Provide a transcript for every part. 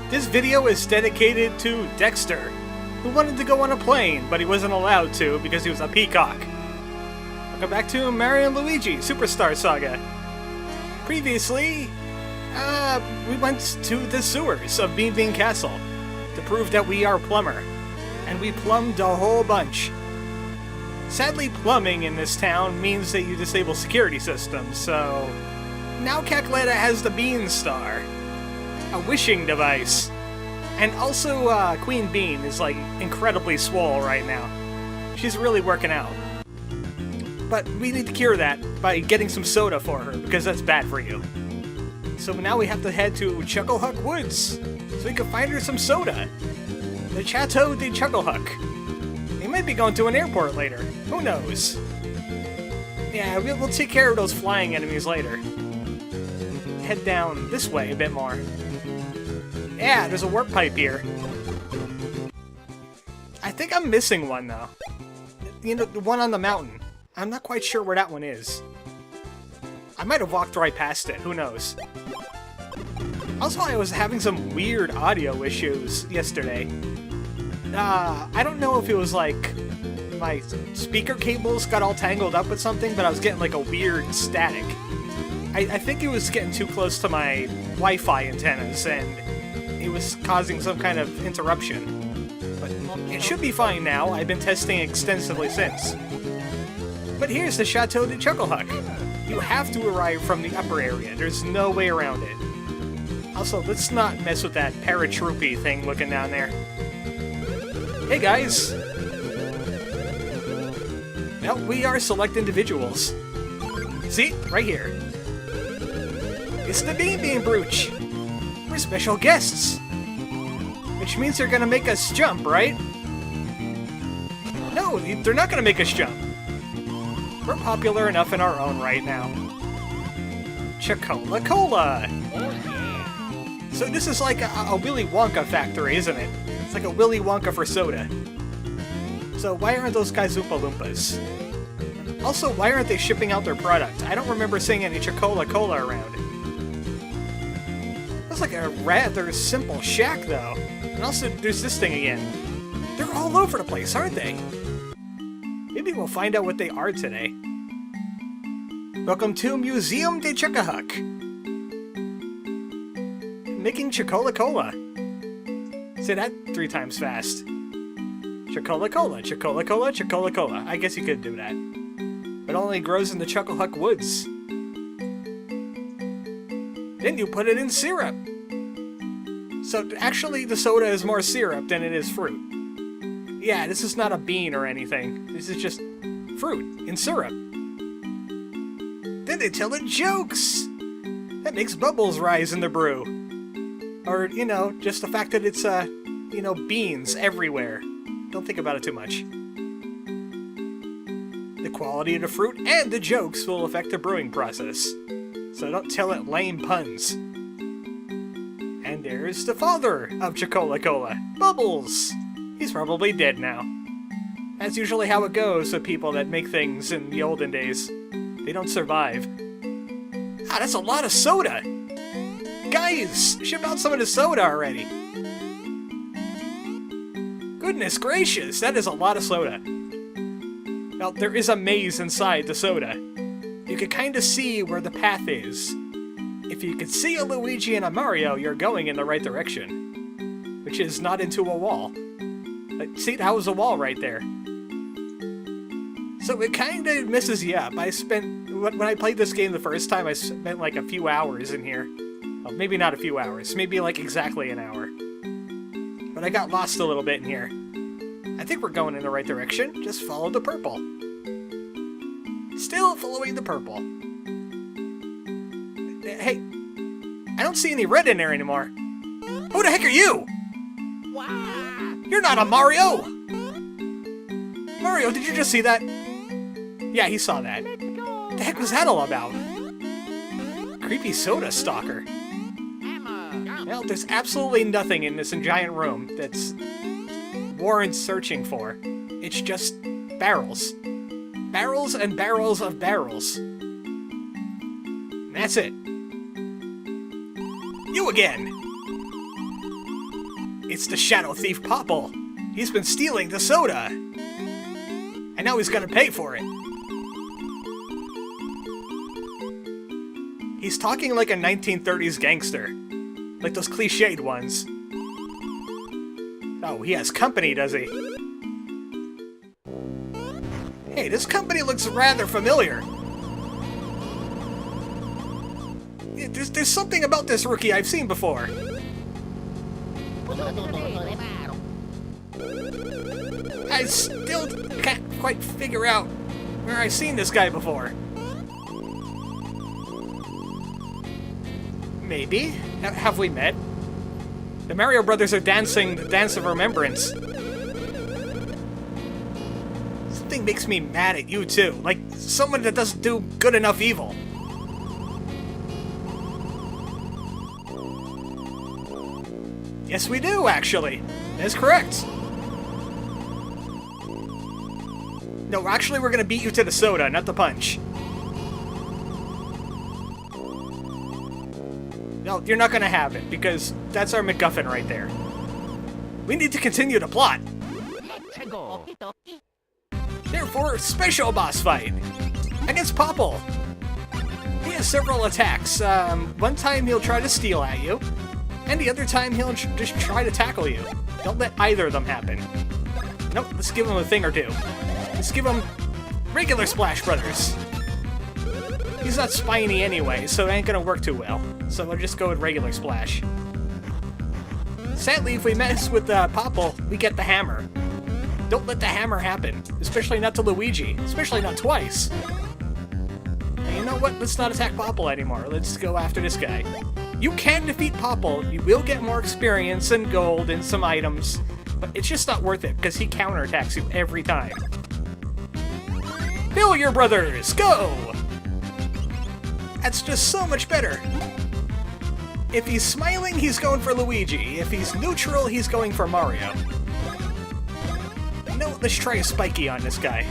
This video is dedicated to Dexter, who wanted to go on a plane, but he wasn't allowed to because he was a peacock. Welcome back to Mario and Luigi Superstar Saga. Previously, we went to the sewers of Bean Bean Castle to prove that we are plumber, and we plumbed a whole bunch. Sadly, plumbing in this town means that you disable security systems, so now Cackletta has the Bean Star, a wishing device. And also, Queen Bean is, like, incredibly swole right now. She's really working out. But we need to cure that by getting some soda for her, because that's bad for you. So now we have to head to Chucklehuck Woods, so we can find her some soda. The Chateau de Chucklehuck. We might be going to an airport later. Who knows? Yeah, we'll take care of those flying enemies later. Head down this way a bit more. Yeah, there's a warp pipe here. I think I'm missing one, though. You know, the one on the mountain. I'm not quite sure where that one is. I might have walked right past it, who knows. Also, I was having some weird audio issues yesterday. I don't know if it was like my speaker cables got all tangled up with something, but I was getting like a weird static. I think it was getting too close to my Wi-Fi antennas, and it was causing some kind of interruption. But it should be fine now. I've been testing extensively since. But here's the Chateau de Chucklehuck. You have to arrive from the upper area. There's no way around it. Also, let's not mess with that paratroopy thing looking down there. Hey guys! Well, we are select individuals. See? Right here. It's the Bean Bean Brooch! We're special guests! Which means they're gonna make us jump, right? No, they're not gonna make us jump. We're popular enough in our own right now. Chocola Cola! So this is like a Willy Wonka factory, isn't it? It's like a Willy Wonka for soda. So why aren't those guys Oompa Loompas? Also, why aren't they shipping out their product? I don't remember seeing any Chocola Cola around. That's like a rather simple shack, though. And also, there's this thing again. They're all over the place, aren't they? Maybe we'll find out what they are today. Welcome to Museum de Chucklehuck. Making Chocola Cola. Say that 3 times fast. Chocola Cola, Chocola Cola, Chocola Cola. I guess you could do that. But it only grows in the Chucklehuck Woods. Then you put it in syrup. So actually the soda is more syrup than it is fruit. Yeah, this is not a bean or anything. This is just fruit in syrup. Then they tell the jokes! That makes bubbles rise in the brew. Or, you know, just the fact that it's, you know, beans everywhere. Don't think about it too much. The quality of the fruit and the jokes will affect the brewing process. So don't tell it lame puns. And there's the father of Chocola Cola, Bubbles! He's probably dead now. That's usually how it goes with people that make things in the olden days. They don't survive. Ah, that's a lot of soda! Guys, ship out some of the soda already! Goodness gracious, that is a lot of soda. Well, there is a maze inside the soda. You can kind of see where the path is. If you can see a Luigi and a Mario, you're going in the right direction. Which is not into a wall. See, that was a wall right there. So it kind of messes you up. When I played this game the first time, I spent like a few hours in here. Well, maybe not a few hours, maybe like exactly an hour. But I got lost a little bit in here. I think we're going in the right direction. Just follow the purple. Still following the purple. Hey, I don't see any red in there anymore. Who the heck are you? Wow. You're not a Mario! Mario, did you just see that? Yeah, he saw that. What the heck was that all about? Creepy soda stalker. Well, there's absolutely nothing in this giant room that's warrants searching for. It's just barrels. Barrels and barrels of barrels. That's it. You again! It's the Shadow Thief Popple. He's been stealing the soda. And now he's gonna pay for it. He's talking like a 1930s gangster. Like those cliched ones. Oh, he has company, does he? Hey, this company looks rather familiar. There's something about this rookie I've seen before. I still can't quite figure out where I've seen this guy before. Maybe? Have we met? The Mario Brothers are dancing the Dance of Remembrance. Something makes me mad at you too, like someone that doesn't do good enough evil. Yes, we do, actually. That's correct. No, actually, we're gonna beat you to the soda, not the punch. No, you're not gonna have it, because that's our MacGuffin right there. We need to continue the plot. Therefore, special boss fight against Popple. He has several attacks. One time he'll try to steal at you, and the other time he'll just try to tackle you. Don't let either of them happen. Nope, let's give him a thing or two. Let's give him regular Splash Brothers. He's not spiny anyway, so it ain't gonna work too well. So we'll just go with regular Splash. Sadly, if we mess with Popple, we get the hammer. Don't let the hammer happen, especially not to Luigi, especially not twice. And you know what? Let's not attack Popple anymore. Let's go after this guy. You can defeat Popple. You will get more experience and gold and some items, but it's just not worth it because he counterattacks you every time. Failure Brothers, go! That's just so much better. If he's smiling, he's going for Luigi. If he's neutral, he's going for Mario. You know what? Let's try a spiky on this guy.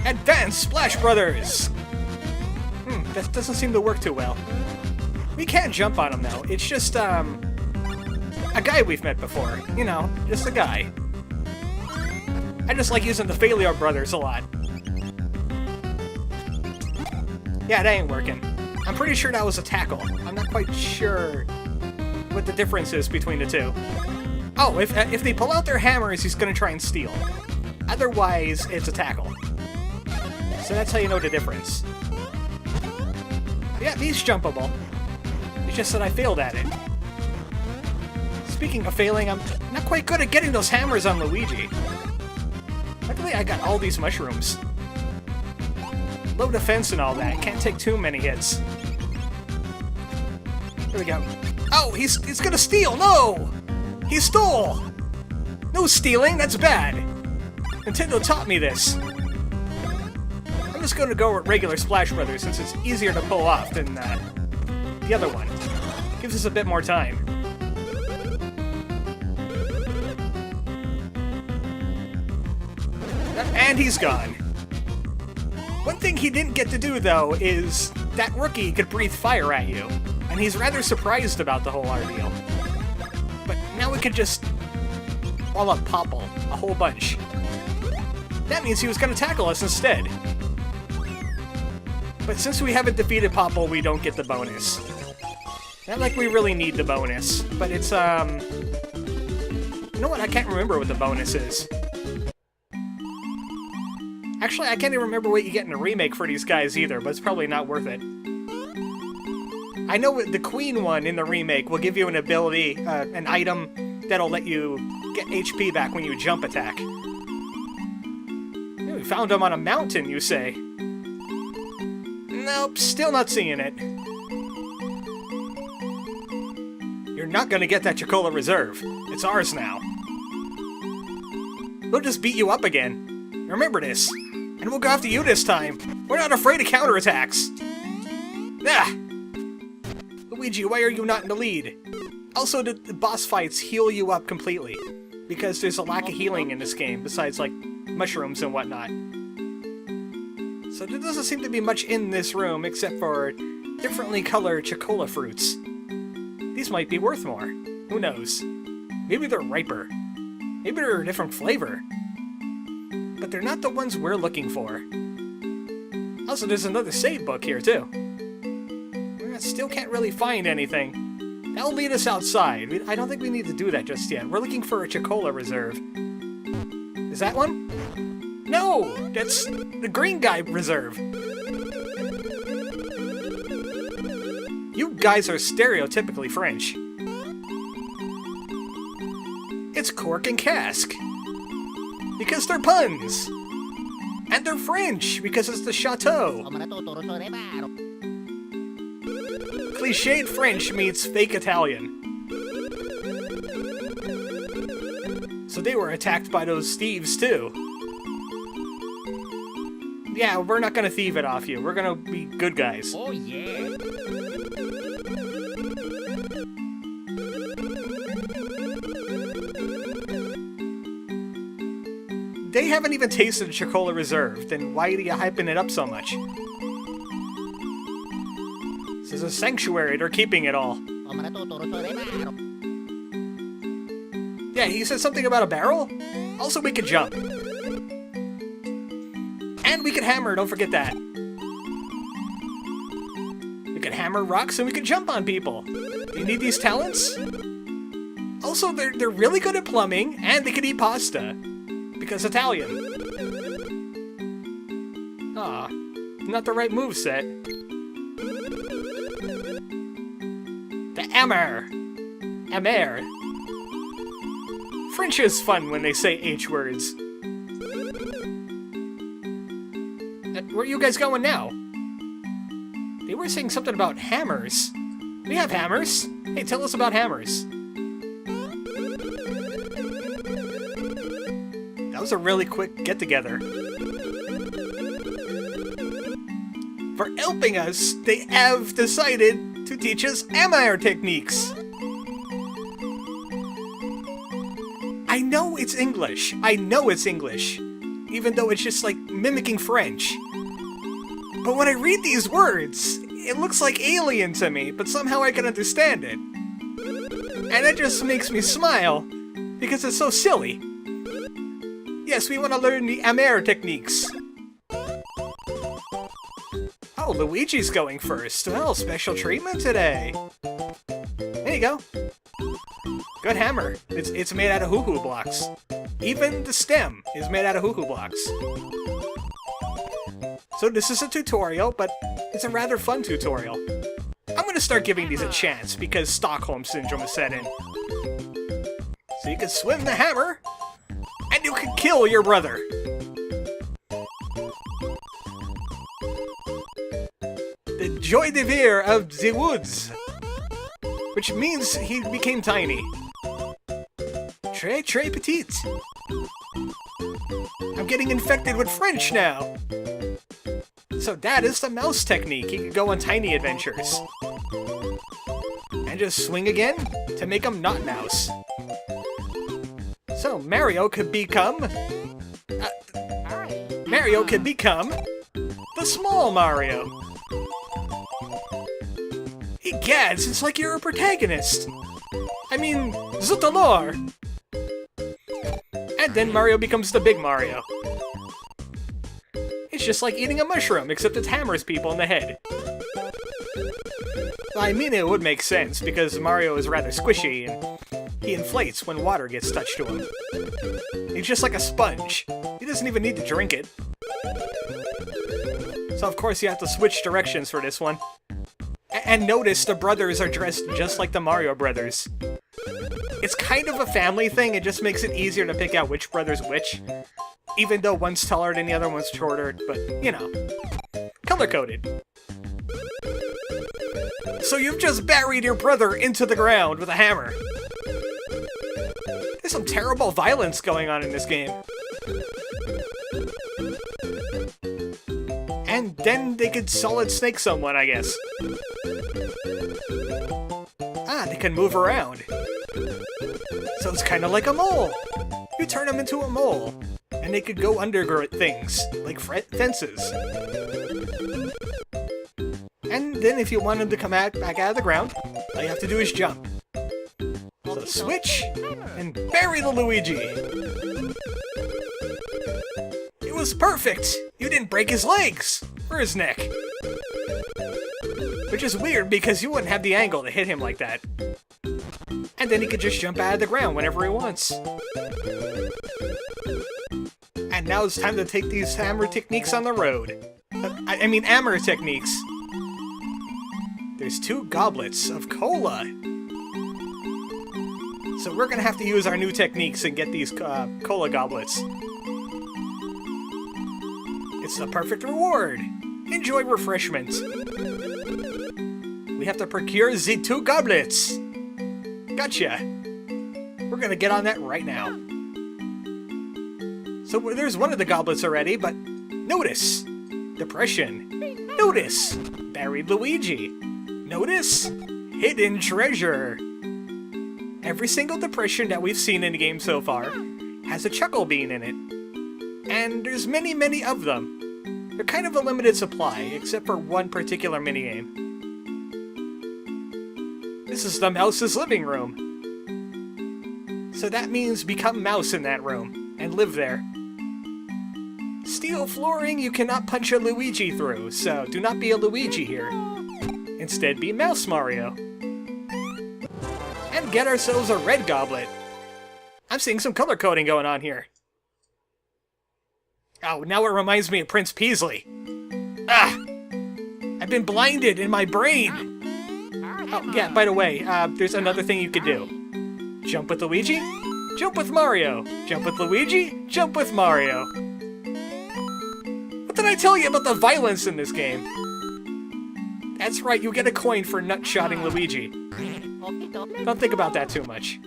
Advanced Splash Brothers! That doesn't seem to work too well. We can jump on him, though. It's just, a guy we've met before. You know, just a guy. I just like using the Failure Brothers a lot. Yeah, that ain't working. I'm pretty sure that was a tackle. I'm not quite sure what the difference is between the two. Oh, if they pull out their hammers, he's gonna try and steal. Otherwise, it's a tackle. So that's how you know the difference. Yeah, he's jumpable. It's just that I failed at it. Speaking of failing, I'm not quite good at getting those hammers on Luigi. Luckily, I got all these mushrooms. Low defense and all that. Can't take too many hits. Here we go. Oh, he's gonna steal! No! He stole! No stealing, that's bad. Nintendo taught me this. I'm just gonna go with regular Splash Brothers since it's easier to pull off than the other one. Gives us a bit more time. And he's gone. One thing he didn't get to do, though, is that rookie could breathe fire at you, and he's rather surprised about the whole ordeal. But now we could just wall up Popple a whole bunch. That means he was going to tackle us instead. But since we haven't defeated Popple, we don't get the bonus. Not like we really need the bonus, but it's, you know what? I can't remember what the bonus is. Actually, I can't even remember what you get in a remake for these guys either, but it's probably not worth it. I know the Queen one in the remake will give you an ability, an item that'll let you get HP back when you jump attack. We found him on a mountain, you say? Nope, still not seeing it. You're not gonna get that Chocola Reserve. It's ours now. We'll just beat you up again. Remember this. And we'll go after you this time. We're not afraid of counterattacks. Ah! Luigi, why are you not in the lead? Also, the boss fights heal you up completely. Because there's a lack of healing in this game, besides, like, mushrooms and whatnot. So there doesn't seem to be much in this room, except for differently colored Chocola fruits. These might be worth more. Who knows? Maybe they're riper. Maybe they're a different flavor. But they're not the ones we're looking for. Also, there's another save book here, too. We still can't really find anything. That'll lead us outside. I don't think we need to do that just yet. We're looking for a Chocola Reserve. Is that one? No! That's the Green Guy Reserve. You guys are stereotypically French. It's Cork and Cask. Because they're puns. And they're French, because it's the chateau. Cliched French meets fake Italian. So they were attacked by those thieves, too. Yeah, we're not gonna thieve it off you. We're gonna be good guys. Oh, yeah. They haven't even tasted a Chocola Reserve, then why are you hyping it up so much? This is a sanctuary, they're keeping it all. Yeah, he said something about a barrel? Also, we could jump. And we could hammer, don't forget that. We could hammer rocks and we could jump on people. Do you need these talents? Also, they're really good at plumbing, and they could eat pasta. Because Italian. Aw, not the right moveset. The Ammer. Ammer. French is fun when they say H words. Where are you guys going now? They were saying something about hammers. We have hammers. Hey, tell us about hammers. That was a really quick get-together. For helping us, they have decided to teach us AmR techniques. I know it's English. I know it's English. Even though it's just like mimicking French. But when I read these words, it looks like alien to me, but somehow I can understand it. And it just makes me smile, because it's so silly. Yes, we want to learn the AmR techniques. Oh, Luigi's going first. Well, special treatment today. There you go. Good hammer. It's made out of hoo-hoo blocks. Even the stem is made out of hoo-hoo blocks. So this is a tutorial, but it's a rather fun tutorial. I'm gonna start giving these a chance because Stockholm Syndrome is set in. So you can swim the hammer, and you can kill your brother. The joie de vivre of the woods. Which means he became tiny. Très, très petite. I'm getting infected with French now. So that is the mouse technique. He could go on tiny adventures. And just swing again to make him not mouse. So Mario could become... Mario could become the small Mario. Egads, it's like you're a protagonist. I mean, Zutalor. And then Mario becomes the big Mario. It's just like eating a mushroom, except it hammers people in the head. I mean, it would make sense, because Mario is rather squishy, and he inflates when water gets touched to him. He's just like a sponge. He doesn't even need to drink it. So of course you have to switch directions for this one. And notice the brothers are dressed just like the Mario brothers. It's kind of a family thing, it just makes it easier to pick out which brother's which. Even though one's taller than the other, one's shorter, but, you know. Color-coded. So you've just buried your brother into the ground with a hammer. There's some terrible violence going on in this game. And then they could Solid Snake someone, I guess. Ah, they can move around. So it's kind of like a mole. You turn them into a mole. And they could go under things, like fences. And then if you want them to come back out of the ground, all you have to do is jump. So So switch and bury the Luigi. It was perfect! You didn't break his legs! Or his neck. Which is weird because you wouldn't have the angle to hit him like that. And then he could just jump out of the ground whenever he wants. And now it's time to take these hammer techniques on the road. I mean ammer techniques. There's 2 goblets of cola. So we're gonna have to use our new techniques and get these cola goblets. It's the perfect reward. Enjoy refreshment. We have to procure the 2 goblets. Gotcha. We're gonna get on that right now. So there's one of the goblets already, but notice. Depression. Notice. Buried Luigi. Notice. Hidden treasure. Every single depression that we've seen in the game so far has a chuckle bean in it. And there's many, many of them. They're kind of a limited supply, except for one particular minigame. This is the mouse's living room. So that means become mouse in that room, and live there. Steel flooring you cannot punch a Luigi through, so do not be a Luigi here. Instead be Mouse Mario. And get ourselves a red goblet. I'm seeing some color coding going on here. Oh, now it reminds me of Prince Peasley. Ah! I've been blinded in my brain! Oh, yeah, by the way, there's another thing you could do. Jump with Luigi, jump with Mario. Jump with Luigi, jump with Mario. What did I tell you about the violence in this game? That's right, you get a coin for nut-shotting Luigi. Don't think about that too much.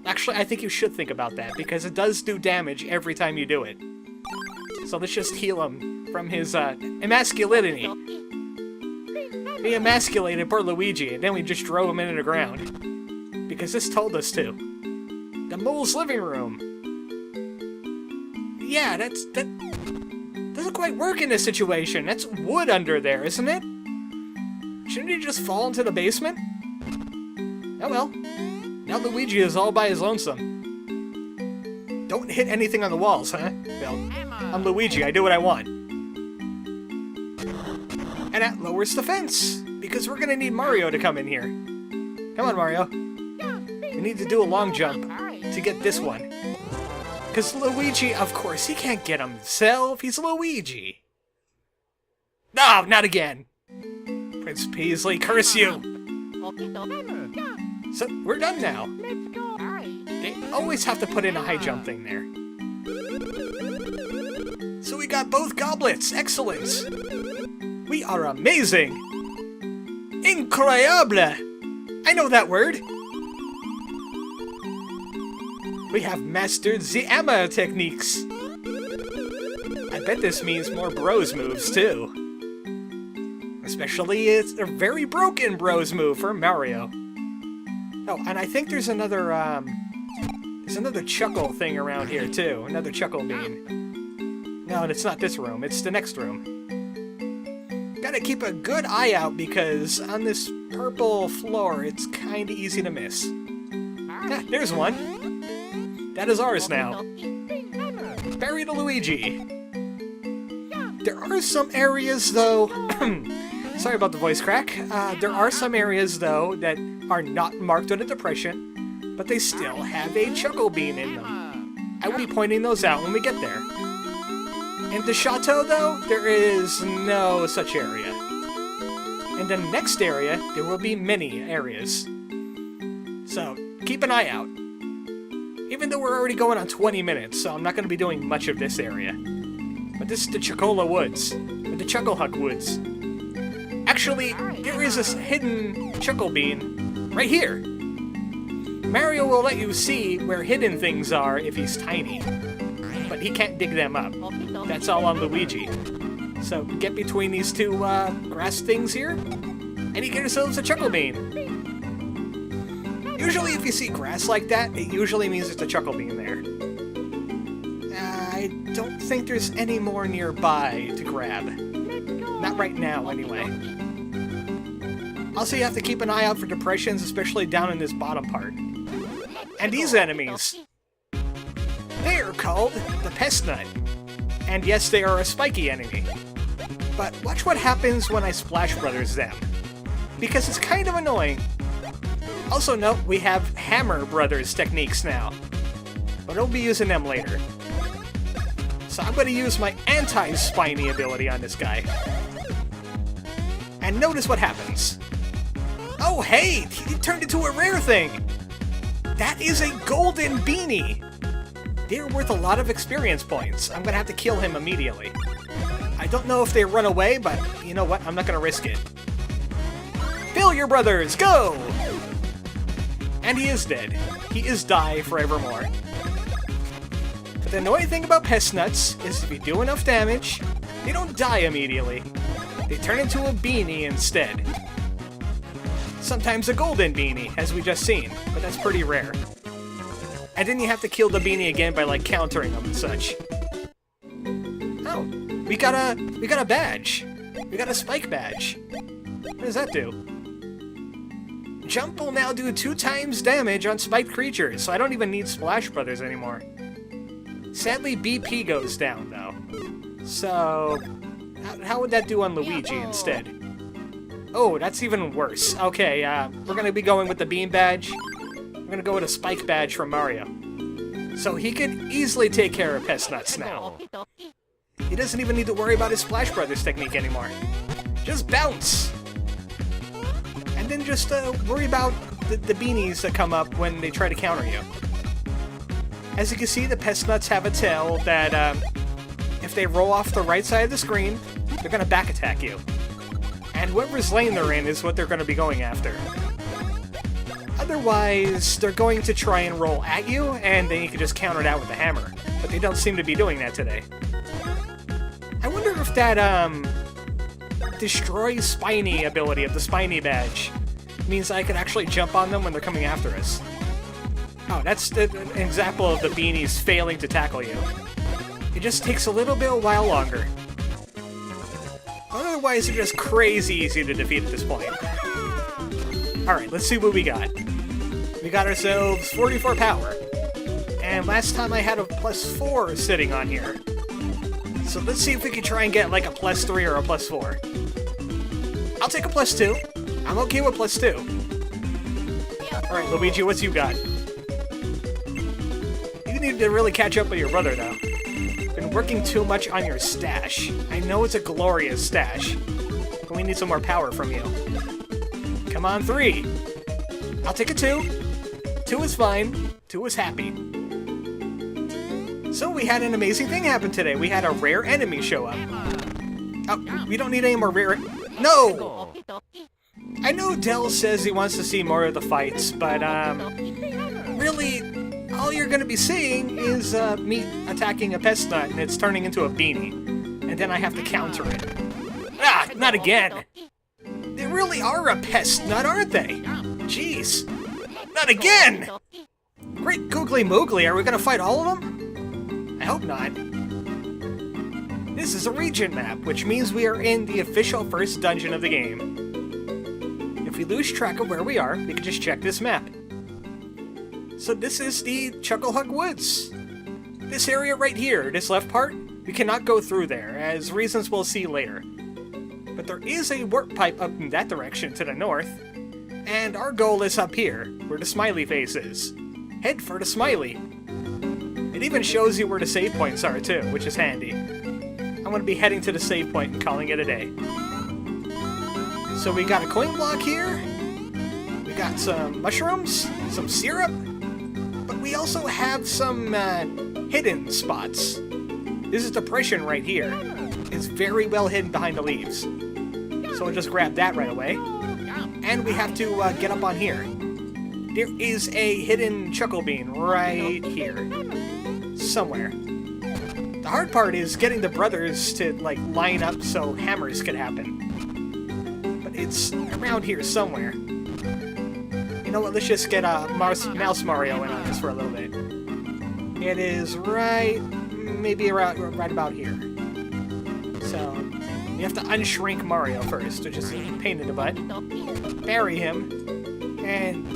Actually, I think you should think about that, because it does do damage every time you do it. So let's just heal him from his emasculinity. We emasculated poor Luigi, and then we just drove him into the ground. Because this told us to. The mole's living room. Yeah, that doesn't quite work in this situation. That's wood under there, isn't it? Shouldn't he just fall into the basement? Oh well. Now Luigi is all by his lonesome. Don't hit anything on the walls, huh? Well, I'm Luigi, I do what I want. And that lowers the fence, because we're gonna need Mario to come in here. Come on, Mario. We need to do a long jump to get this one. Because Luigi, of course, he can't get himself. He's Luigi. No, not again. Prince Peasley, curse you. So, we're done now. They always have to put in a high jump thing there. So we got both goblets. Excellent. We are amazing. Incroyable. I know that word. We have mastered Zee ammer techniques. I bet this means more bros moves too. Especially it's a very broken bros move for Mario. Oh, and I think there's another chuckle thing around here too. Another chuckle bean. No, it's not this room. It's the next room. Gotta keep a good eye out because on this purple floor, it's kinda easy to miss. Ah, there's one. That is ours now. Bury the Luigi. There are some areas, though... Sorry about the voice crack. There are some areas, though, that are not marked with a depression, but they still have a chuckle bean in them. I will be pointing those out when we get there. In the chateau, though, there is no such area. In the next area, there will be many areas. So, keep an eye out. Even though we're already going on 20 minutes, so I'm not going to be doing much of this area. But this is the Chocola Woods, or the Chucklehuck Woods. Actually, there is a hidden chuckle bean right here. Mario will let you see where hidden things are if he's tiny, but he can't dig them up. That's all on Luigi. So get between these two grass things here, and you get yourselves a chuckle bean. Usually if you see grass like that, it usually means there's a chuckle bean there. I don't think there's any more nearby to grab. Not right now, anyway. Also, you have to keep an eye out for depressions, especially down in this bottom part. And these enemies. They are called the Pest Nut. And yes, they are a spiky enemy. But watch what happens when I Splash Brothers them. Because it's kind of annoying. Also note, we have Hammer Brothers techniques now. But I'll be using them later. So I'm going to use my anti-spiny ability on this guy. And notice what happens. Oh hey, he turned into a rare thing! That is a golden beanie! They're worth a lot of experience points. I'm going to have to kill him immediately. I don't know if they run away, but you know what? I'm not going to risk it. Failure Brothers, go! And he is dead. He is die forevermore. But the annoying thing about Pest Nuts is if you do enough damage, they don't die immediately. They turn into a beanie instead. Sometimes a golden beanie, as we just seen, but that's pretty rare. And then you have to kill the beanie again by like countering them and such. Oh, we got a badge. We got a spike badge. What does that do? Jump will now do 2 times damage on spiked creatures, so I don't even need Splash Brothers anymore. Sadly, BP goes down though. So, how would that do on Luigi instead? Oh, that's even worse. Okay, we're gonna be going with the Beam badge. We're gonna go with a Spike badge from Mario. So he can easily take care of Pest Nuts now. He doesn't even need to worry about his Splash Brothers technique anymore. Just bounce! And then just worry about the beanies that come up when they try to counter you. As you can see, the Pest Nuts have a tail that, if they roll off the right side of the screen, they're gonna back attack you. And whoever's lane they're in is what they're going to be going after. Otherwise, they're going to try and roll at you, and then you can just counter it out with the hammer. But they don't seem to be doing that today. I wonder if that, Destroy Spiny ability of the Spiny badge means I can actually jump on them when they're coming after us. Oh, that's an example of the beanies failing to tackle you. It just takes a little bit while longer. Otherwise, they're just crazy easy to defeat at this point. Alright, let's see what we got. We got ourselves 44 power. And last time I had a +4 sitting on here. So let's see if we can try and get like a +3 or a +4. I'll take a +2. I'm okay with +2. Alright, Luigi, what's you got? You need to really catch up with your brother, though. Been working too much on your stash. I know it's a glorious stash, but we need some more power from you. Come on, 3. I'll take a 2. 2 is fine. 2 is happy. So we had an amazing thing happen today. We had a rare enemy show up. Oh, we don't need any more rare... No! I know Dell says he wants to see more of the fights, but, really... all you're going to be seeing is me attacking a Pest Nut, and it's turning into a beanie. And then I have to counter it. Ah, not again! They really are a Pest Nut, aren't they? Jeez. Not again! Great Googly Moogly, are we going to fight all of them? I hope not. This is a region map, which means we are in the official first dungeon of the game. If we lose track of where we are, we can just check this map. So this is the Chucklehug Woods. This area right here, this left part, we cannot go through there, as reasons we'll see later. But there is a warp pipe up in that direction to the north, and our goal is up here, where the smiley face is. Head for the smiley. It even shows you where the save points are too, which is handy. I'm going to be heading to the save point and calling it a day. So we got a coin block here, we got some mushrooms, some syrup, but we also have some hidden spots. This is depression right here. It's very well hidden behind the leaves. So we'll just grab that right away. And we have to get up on here. There is a hidden Chuckle Bean right here. Somewhere. The hard part is getting the brothers to, like, line up so hammers could happen. But it's around here somewhere. You know what, let's just get Mouse Mario in on this for a little bit. It is right, maybe right about here. So, you have to unshrink Mario first, which is a pain in the butt. Bury him. And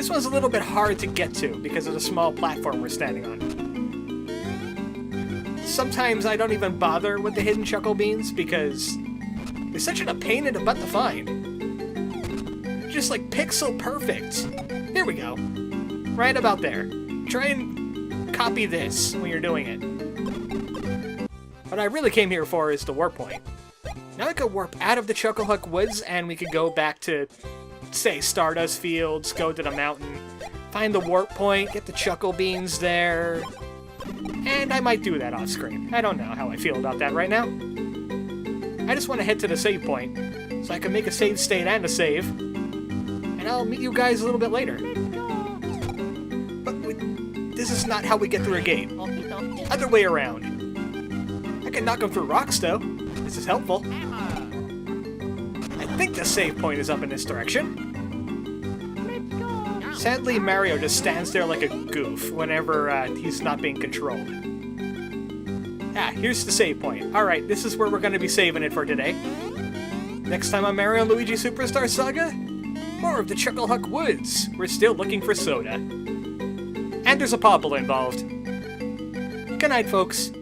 This one's a little bit hard to get to because of the small platform we're standing on. Sometimes I don't even bother with the hidden chuckle beans because they're such a pain in the butt to find. Just like pixel perfect. Here we go. Right about there. Try and copy this when you're doing it. What I really came here for is the warp point. Now I could warp out of the Chocohuck Woods and we could go back to, say, Stardust Fields, go to the mountain, find the warp point, get the chuckle beans there. And I might do that off screen. I don't know how I feel about that right now. I just want to head to the save point so I can make a save state and a save. And I'll meet you guys a little bit later. But this is not how we get through a gate. Other way around. I can knock them through rocks, though. This is helpful. I think the save point is up in this direction. Sadly, Mario just stands there like a goof whenever he's not being controlled. Ah, here's the save point. Alright, this is where we're going to be saving it for today. Next time on Mario & Luigi Superstar Saga, more of the Chocohuck Woods. We're still looking for soda. And there's a popple involved. Good night, folks.